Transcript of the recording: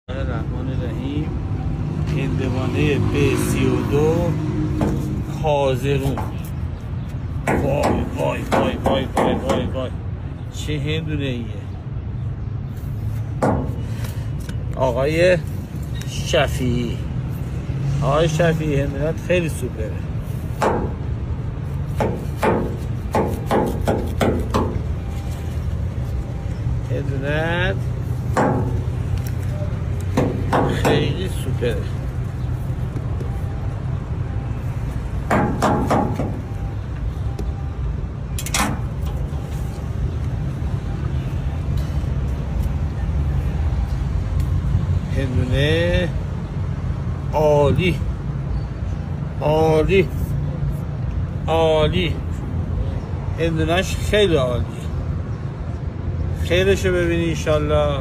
الرحمن الرحیم. هندوانه B32 کازرون. وای وای وای وای وای وای وای چه هندونه ایه. آقای شفیعی، آقای شفیعی هندونت خیلی سوپره. هندونت خیلی سوپره. هندونه عالی عالی عالی. هندونهش خیلی عالی. خیرشو ببینی انشالله.